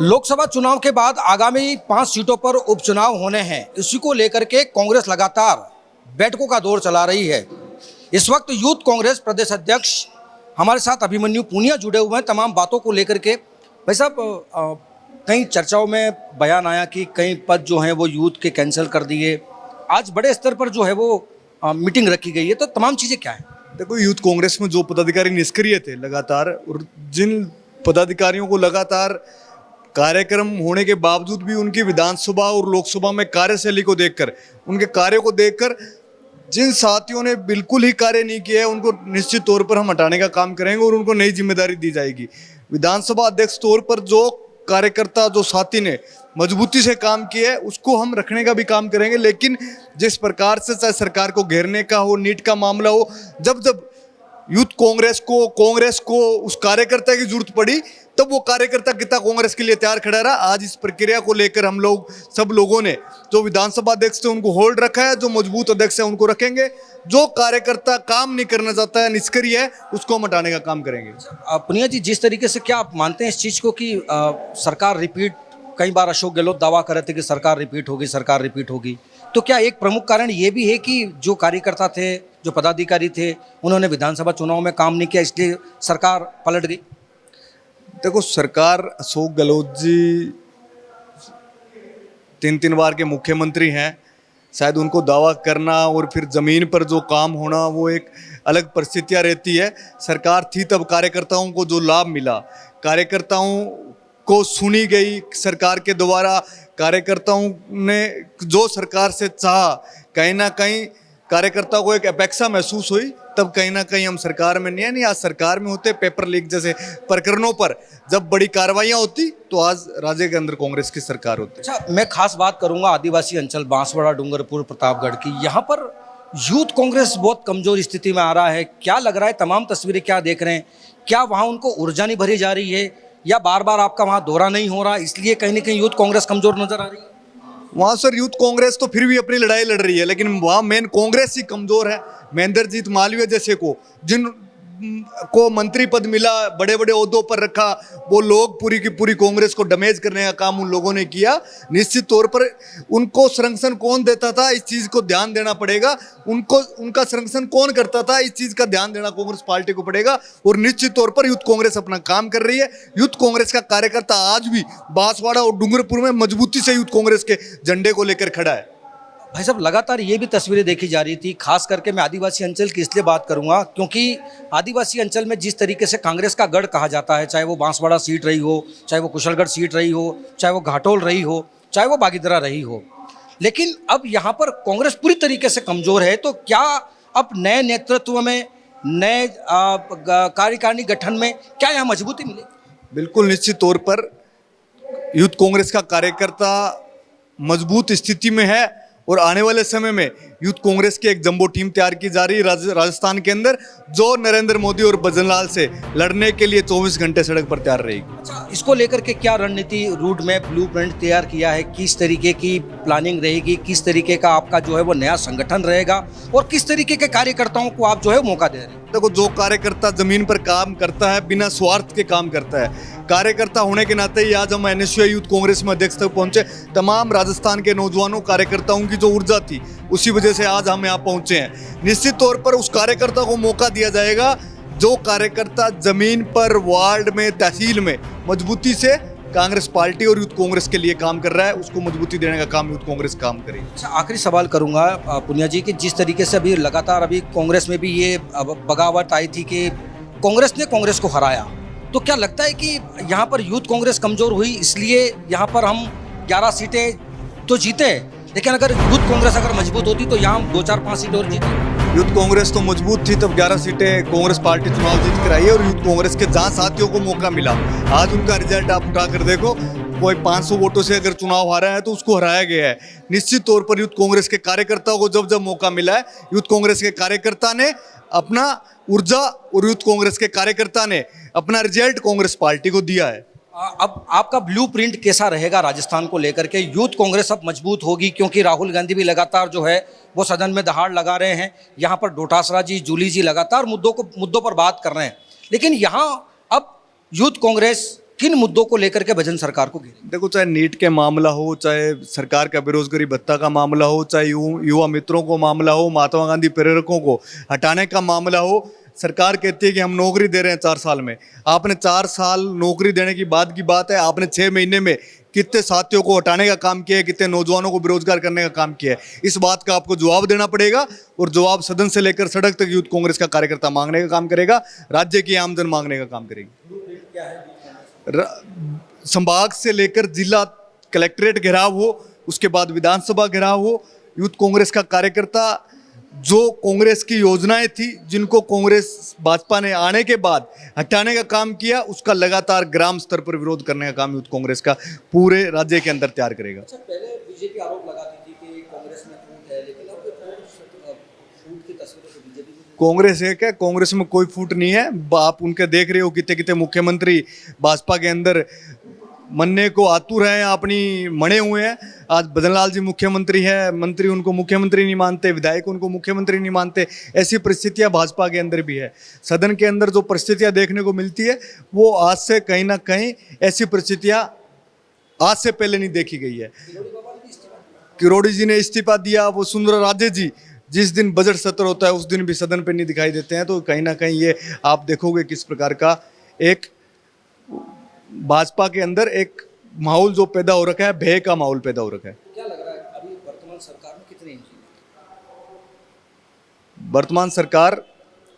लोकसभा चुनाव के बाद आगामी 5 सीटों पर उपचुनाव होने हैं। इसी को लेकर के कांग्रेस लगातार बैठकों का दौर चला रही है। इस वक्त यूथ कांग्रेस प्रदेश अध्यक्ष हमारे साथ अभिमन्यु पूनिया जुड़े हुए हैं तमाम बातों को लेकर के। भाई साहब, कई चर्चाओं में बयान आया कि कई पद जो हैं वो यूथ के कैंसिल कर दिए। आज बड़े स्तर पर जो है वो मीटिंग रखी गई है, तो तमाम चीज़ें क्या हैं? देखो, यूथ कांग्रेस में जो पदाधिकारी निष्क्रिय थे लगातार, और जिन पदाधिकारियों को लगातार कार्यक्रम होने के बावजूद भी उनकी विधानसभा और लोकसभा में कार्यशैली को देखकर, उनके कार्यों को देखकर जिन साथियों ने बिल्कुल ही कार्य नहीं किया है, उनको निश्चित तौर पर हम हटाने का काम करेंगे और उनको नई जिम्मेदारी दी जाएगी। विधानसभा अध्यक्ष तौर पर जो कार्यकर्ता, जो साथी ने मजबूती से काम किया है, उसको हम रखने का भी काम करेंगे। लेकिन जिस प्रकार से चाहे सरकार को घेरने का हो, नीट का मामला हो, जब जब यूथ कांग्रेस को उस कार्यकर्ता की जरूरत पड़ी, तब वो कार्यकर्ता कितना कांग्रेस के लिए तैयार खड़ा रहा। आज इस प्रक्रिया को लेकर हम लोग सब लोगों ने जो विधानसभा अध्यक्ष थे उनको होल्ड रखा है, जो मजबूत अध्यक्ष है उनको रखेंगे। जो कार्यकर्ता काम नहीं करना चाहता है, निष्क्रिय है, उसको हम हटाने का काम करेंगे। पूनिया जी, जिस तरीके से क्या आप मानते हैं इस चीज़ को कि सरकार रिपीट, कई बार अशोक गहलोत दावा कर रहे थे कि सरकार रिपीट होगी, तो क्या एक प्रमुख कारण ये भी है कि जो कार्यकर्ता थे, जो पदाधिकारी थे, उन्होंने विधानसभा चुनाव में काम नहीं किया, इसलिए सरकार पलट गई? देखो, सरकार, अशोक गहलोत जी 3 बार के मुख्यमंत्री हैं। शायद उनको दावा करना और फिर ज़मीन पर जो काम होना वो एक अलग परिस्थितियाँ रहती है। सरकार थी तब कार्यकर्ताओं को जो लाभ मिला, कार्यकर्ताओं को सुनी गई सरकार के द्वारा, कार्यकर्ताओं ने जो सरकार से चाहा, कहीं ना कहीं कार्यकर्ता को एक अपेक्षा महसूस हुई, तब कहीं ना कहीं हम सरकार में नहीं आज सरकार में होते। पेपर लीक जैसे प्रकरणों पर जब बड़ी कार्रवाइयाँ होती तो आज राज्य के अंदर कांग्रेस की सरकार होती। अच्छा, मैं खास बात करूंगा आदिवासी अंचल बांसवाड़ा, डूंगरपुर, प्रतापगढ़ की। यहाँ पर यूथ कांग्रेस बहुत कमजोर स्थिति में आ रहा है। क्या लग रहा है, तमाम तस्वीरें क्या देख रहे हैं, क्या वहाँ उनको ऊर्जा नहीं भरी जा रही है, या बार बार आपका वहाँ दौरा नहीं हो रहा, इसलिए कहीं ना कहीं यूथ कांग्रेस कमजोर नजर आ रही है? वहाँ सर यूथ कांग्रेस तो फिर भी अपनी लड़ाई लड़ रही है, लेकिन वहाँ मेन कांग्रेस ही कमजोर है। महेंद्रजीत मालवीय जैसे को, जिन को मंत्री पद मिला, बड़े बड़े ओहदों पर रखा, वो लोग पूरी की पूरी कांग्रेस को डैमेज करने का काम उन लोगों ने किया। निश्चित तौर पर उनको संरक्षण कौन देता था, इस चीज़ को ध्यान देना पड़ेगा। उनका संरक्षण कौन करता था, इस चीज़ का ध्यान देना कांग्रेस पार्टी को पड़ेगा। और निश्चित तौर पर यूथ कांग्रेस अपना काम कर रही है। यूथ कांग्रेस का कार्यकर्ता आज भी बांसवाड़ा और डूंगरपुर में मजबूती से यूथ कांग्रेस के झंडे को लेकर खड़ा है। भाई साहब, लगातार ये भी तस्वीरें देखी जा रही थी, खास करके मैं आदिवासी अंचल की इसलिए बात करूंगा क्योंकि आदिवासी अंचल में जिस तरीके से कांग्रेस का गढ़ कहा जाता है, चाहे वो बांसवाड़ा सीट रही हो, चाहे वो कुशलगढ़ सीट रही हो, चाहे वो घाटोल रही हो, चाहे वो बागीदरा रही हो, लेकिन अब यहाँ पर कांग्रेस पूरी तरीके से कमज़ोर है। तो क्या अब नए नेतृत्व में, नए कार्यकारिणी गठन में क्या यहाँ मजबूती मिलेगी? बिल्कुल, निश्चित तौर पर यूथ कांग्रेस का कार्यकर्ता मजबूत स्थिति में है और आने वाले समय में यूथ कांग्रेस की एक जंबो टीम तैयार की जा रही है राजस्थान के अंदर, जो नरेंद्र मोदी और भजनलाल से लड़ने के लिए 24 घंटे सड़क पर तैयार रहेगी। अच्छा, इसको लेकर के क्या रणनीति, रूट मैप, ब्लूप्रिंट तैयार किया है? किस तरीके की प्लानिंग रहेगी, किस तरीके का आपका जो है वो नया संगठन रहेगा, और किस तरीके के कार्यकर्ताओं को आप जो है मौका दे रहे हैं? देखो, जो कार्यकर्ता जमीन पर काम करता है, बिना स्वार्थ के काम करता है, कार्यकर्ता होने के नाते ही आज हम एनएसयूआई यूथ कांग्रेस में अध्यक्ष तक पहुंचे। तमाम राजस्थान के नौजवानों, कार्यकर्ताओं की जो ऊर्जा थी, उसी वजह से आज हम यहाँ पहुंचे हैं। निश्चित तौर पर उस कार्यकर्ता को मौका दिया जाएगा जो कार्यकर्ता जमीन पर, वार्ड में, तहसील में मजबूती से कांग्रेस पार्टी और यूथ कांग्रेस के लिए काम कर रहा है, उसको मजबूती देने का काम यूथ कांग्रेस काम करेगी। अच्छा, आखिरी सवाल करूंगा पूनिया जी कि जिस तरीके से अभी लगातार अभी कांग्रेस में भी ये बगावत आई थी कि कांग्रेस ने कांग्रेस को हराया, तो क्या लगता है कि यहाँ पर यूथ कांग्रेस कमजोर हुई, इसलिए यहाँ पर हम 11 सीटें तो जीते, लेकिन अगर यूथ कांग्रेस अगर मजबूत होती तो यहाँ हम 2, 4, 5 सीटें और जीते? यूथ कांग्रेस तो मजबूत थी, तब 11 सीटें कांग्रेस पार्टी चुनाव जीत कर आई है। और यूथ कांग्रेस के जहाँ साथियों को मौका मिला, आज उनका रिजल्ट आप उठा कर देखो, कोई 500 वोटों से अगर चुनाव हारा है तो उसको हराया गया है। निश्चित तौर पर यूथ कांग्रेस के कार्यकर्ताओं को जब जब मौका मिला है, यूथ कांग्रेस के कार्यकर्ता ने अपना ऊर्जा और यूथ कांग्रेस के कार्यकर्ता ने अपना रिजल्ट कांग्रेस पार्टी को दिया है। अब आपका ब्लूप्रिंट कैसा रहेगा राजस्थान को लेकर के? यूथ कांग्रेस अब मजबूत होगी क्योंकि राहुल गांधी भी लगातार जो है वो सदन में दहाड़ लगा रहे हैं, यहाँ पर डोटासरा जी, जूली जी लगातार मुद्दों पर बात कर रहे हैं, लेकिन यहाँ अब यूथ कांग्रेस किन मुद्दों को लेकर के भजन सरकार को घेरेंगे? देखो, चाहे नीट के मामला हो, चाहे सरकार का बेरोजगारी भत्ता का मामला हो, चाहे युवा मित्रों को मामला हो, महात्मा गांधी प्रेरकों को हटाने का मामला हो, सरकार कहती है कि हम नौकरी दे रहे हैं 4 साल में। आपने 4 साल नौकरी देने की बात है, आपने 6 महीने में कितने साथियों को हटाने का काम किया है, कितने नौजवानों को बेरोजगार करने का काम किया है। इस बात का आपको जवाब देना पड़ेगा, और जवाब सदन से लेकर सड़क तक यूथ कांग्रेस का कार्यकर्ता मांगने का काम करेगा, राज्य की आमदन मांगने का काम करेगी। संभाग से लेकर जिला कलेक्ट्रेट घेराव हो, उसके बाद विधानसभा घेराव हो। यूथ कांग्रेस का कार्यकर्ता जो कांग्रेस की योजनाएं थी, जिनको कांग्रेस भाजपा ने आने के बाद हटाने का काम किया, उसका लगातार ग्राम स्तर पर विरोध करने का काम यूथ कांग्रेस का पूरे राज्य के अंदर तैयार करेगा। अच्छा, पहले बीजेपी आरोप लगाती थी कि कांग्रेस में फूट है, लेकिन अब फूट की तस्वीरें तो बीजेपी में कांग्रेस एक है, कांग्रेस में कोई फूट नहीं है। आप उनके देख रहे हो कितने कितने मुख्यमंत्री भाजपा के अंदर मनने को आतुर हैं, अपनी मणे हुए हैं। आज भजनलाल जी मुख्यमंत्री है, मंत्री उनको मुख्यमंत्री नहीं मानते, विधायक उनको मुख्यमंत्री नहीं मानते। ऐसी परिस्थितियां भाजपा के अंदर भी है। सदन के अंदर जो परिस्थितियां देखने को मिलती है, वो आज से कहीं ना कहीं ऐसी परिस्थितियां आज से पहले नहीं देखी गई है। किरोड़ी जी ने इस्तीफा दिया, वो सुंदर राजे जी जिस दिन बजट सत्र होता है उस दिन भी सदन पे नहीं दिखाई देते हैं। तो कहीं ना कहीं ये आप देखोगे किस प्रकार का एक भाजपा के अंदर एक माहौल जो पैदा हो रखा है, भय का माहौल पैदा हो रखा है। क्या लग रहा है अभी वर्तमान सरकार में कितने इंजीनियर? वर्तमान सरकार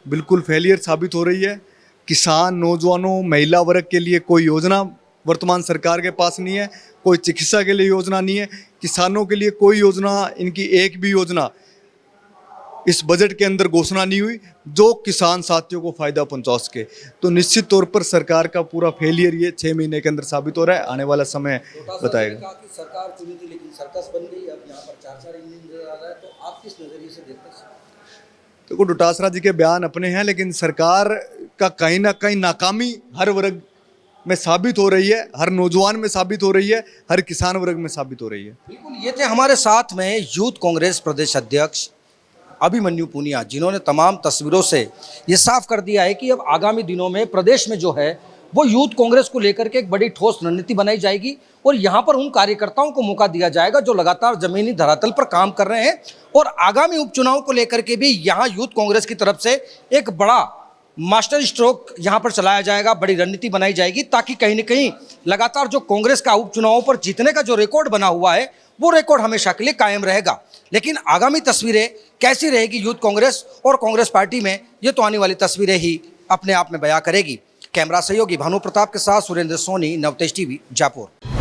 बिल्कुल फेलियर साबित हो रही है। किसान, नौजवानों, महिला वर्ग के लिए कोई योजना वर्तमान सरकार के पास नहीं है। कोई चिकित्सा के लिए योजना नहीं है, किसानों के लिए कोई योजना, इनकी एक भी योजना इस बजट के अंदर घोषणा नहीं हुई जो किसान साथियों को फायदा पहुंचा सके। तो निश्चित तौर पर सरकार का पूरा फेलियर ये 6 महीने के अंदर साबित हो रहा है। आने वाला समय बताएगा। कहा कि सरकार चुनी थी लेकिन सर्कस बन गई, अब यहाँ पर 4 इंजन नजर आ रहा है, तो आप किस नजरिए से देखते हैं? देखो, डोटासरा जी के बयान अपने हैं, लेकिन सरकार का कहीं ना कहीं नाकामी हर वर्ग में साबित हो रही है, हर नौजवान में साबित हो रही है, हर किसान वर्ग में साबित हो रही है। बिल्कुल, ये थे हमारे साथ में यूथ कांग्रेस प्रदेश अध्यक्ष अभिमन्यु पुनिया, जिन्होंने तमाम तस्वीरों से ये साफ कर दिया है कि अब आगामी दिनों में प्रदेश में जो है वो यूथ कांग्रेस को लेकर के एक बड़ी ठोस रणनीति बनाई जाएगी, और यहाँ पर उन कार्यकर्ताओं को मौका दिया जाएगा जो लगातार जमीनी धरातल पर काम कर रहे हैं। और आगामी उपचुनाव को लेकर के भी यहाँ यूथ कांग्रेस की तरफ से एक बड़ा मास्टर स्ट्रोक यहाँ पर चलाया जाएगा, बड़ी रणनीति बनाई जाएगी, ताकि कहीं न कहीं लगातार जो कांग्रेस का उपचुनावों पर जीतने का जो रिकॉर्ड बना हुआ है वो रिकॉर्ड हमेशा के लिए कायम रहेगा। लेकिन आगामी तस्वीरें कैसी रहेगी यूथ कांग्रेस और कांग्रेस पार्टी में, ये तो आने वाली तस्वीरें ही अपने आप में बयां करेगी। कैमरा सहयोगी भानु प्रताप के साथ सुरेंद्र सोनी, नवतेज टीवी, जयपुर।